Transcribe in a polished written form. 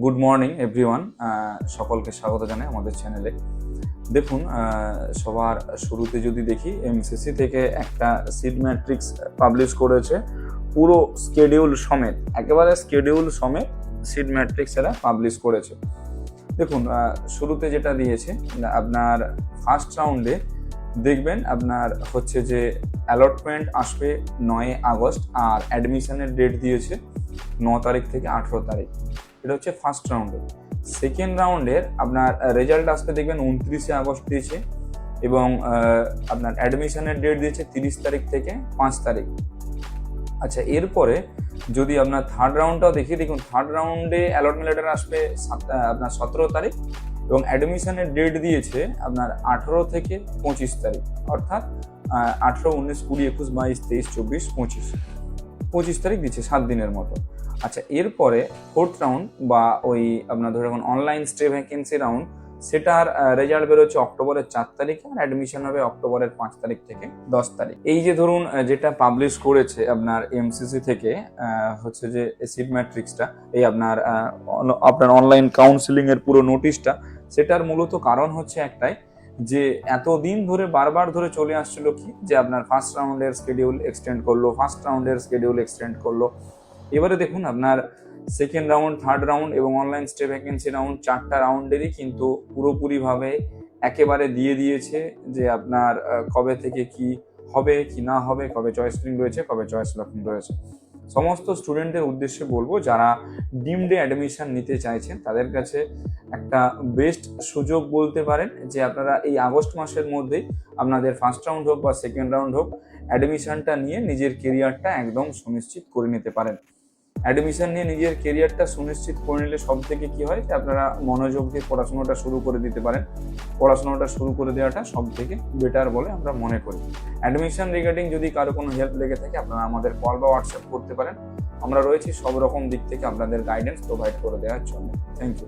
Good morning everyone, সকলকে স্বাগত জানাই আমাদের চ্যানেলে। দেখুন, সবার শুরুতে যদি দেখি, এমসিসি থেকে একটা সিড ম্যাট্রিক্স পাবলিশ করেছে, পুরো স্কেডিউল সমেত, একেবারে স্কেডিউল সমেত সিড ম্যাট্রিক্স এরা পাবলিশ করেছে। দেখুন, শুরুতে যেটা দিয়েছে আপনার ফার্স্ট রাউন্ডে দেখবেন আপনার হচ্ছে যে অ্যালটমেন্ট আসবে 9 আগস্ট, আর অ্যাডমিশনের ডেট দিয়েছে 9 তারিখ থেকে 18 তারিখ। এটা হচ্ছে ফার্স্ট রাউন্ডে। সেকেন্ড রাউন্ডের আপনার রেজাল্ট আসবে দেখবেন 29 আগস্ট দিয়েছে, এবং আপনার অ্যাডমিশনের ডেট দিয়েছে 30 তারিখ থেকে 5 তারিখ। আচ্ছা, এরপরে যদি আপনার থার্ড রাউন্ডটাও দেখি, দেখুন থার্ড রাউন্ডে অ্যালটমেন্ট লেটার আসবে আপনার 17 তারিখ, এবং অ্যাডমিশনের ডেট দিয়েছে আপনার 18 থেকে 25 তারিখ, অর্থাৎ 18, 19, 20, 21, 22, 23, 24, 25 তারিখ দিচ্ছে, 7 দিনের মতো। আচ্ছা, এরপরে ফোর্থ রাউন্ড বা ওই আপনার ধরে রাখুন অনলাইন স্টে ভ্যাকেন্সি রাউন্ড, সেটার রেজাল্ট বেরোচ্ছে অক্টোবরের 4 তারিখে, আর অ্যাডমিশন হবে অক্টোবরের 5 তারিখ থেকে 10 তারিখ। এই যে ধরুন যেটা পাবলিশ করেছে আপনার এমসিসি থেকে হচ্ছে যে সিড ম্যাট্রিক্সটা, এই আপনার অনলাইন কাউন্সিলিং এর পুরো নোটিশটা, সেটার মূলত কারণ হচ্ছে একটাই, যে এতদিন ধরে বারবার ধরে চলে আসছিল কি, যে আপনার ফার্স্ট রাউন্ডের স্কেডিউল এক্সটেন্ড করলো, ফার্স্ট রাউন্ডের স্কেডিউল এক্সটেন্ড করলো। এবারে দেখুন আপনার সেকেন্ড রাউন্ড, থার্ড রাউন্ড এবং অনলাইন স্টে ভ্যাকেন্সি রাউন্ড, 4টা রাউন্ডেরই কিন্তু পুরোপুরিভাবে একেবারে দিয়ে দিয়েছে যে আপনার কবে থেকে কি হবে কি না হবে, কবে চয়েস ফিলিং রয়েছে, কবে চয়েস লকিং রয়েছে। সমস্ত স্টুডেন্টদের উদ্দেশ্যে বলবো, যারা ডিমডে অ্যাডমিশন নিতে চাইছেন তাদের কাছে একটা বেস্ট সুযোগ বলতে পারেন, যে আপনারা এই আগস্ট মাসের মধ্যেই আপনাদের ফার্স্ট রাউন্ড হোক বা সেকেন্ড রাউন্ড হোক, অ্যাডমিশনটা নিয়ে নিজের কেরিয়ারটা একদম সুনিশ্চিত করে নিতে পারেন। অ্যাডমিশন নিয়ে নিজের কেরিয়ারটা সুনিশ্চিত করে নিলে সব থেকে কি হয়, যে আপনারা মনোযোগ দিয়ে পড়াশোনাটা শুরু করে দিতে পারেন। পড়াশোনাটা শুরু করে দেওয়াটা সব থেকে বেটার বলে আমরা মনে করি। অ্যাডমিশন রিগার্ডিং যদি কারো কোনো হেল্প লেগে থাকে, আপনারা আমাদের কল বা হোয়াটসঅ্যাপ করতে পারেন। আমরা রয়েছি সব রকম দিক থেকে আপনাদের গাইডেন্স প্রোভাইড করে দেওয়ার জন্য। Thank you.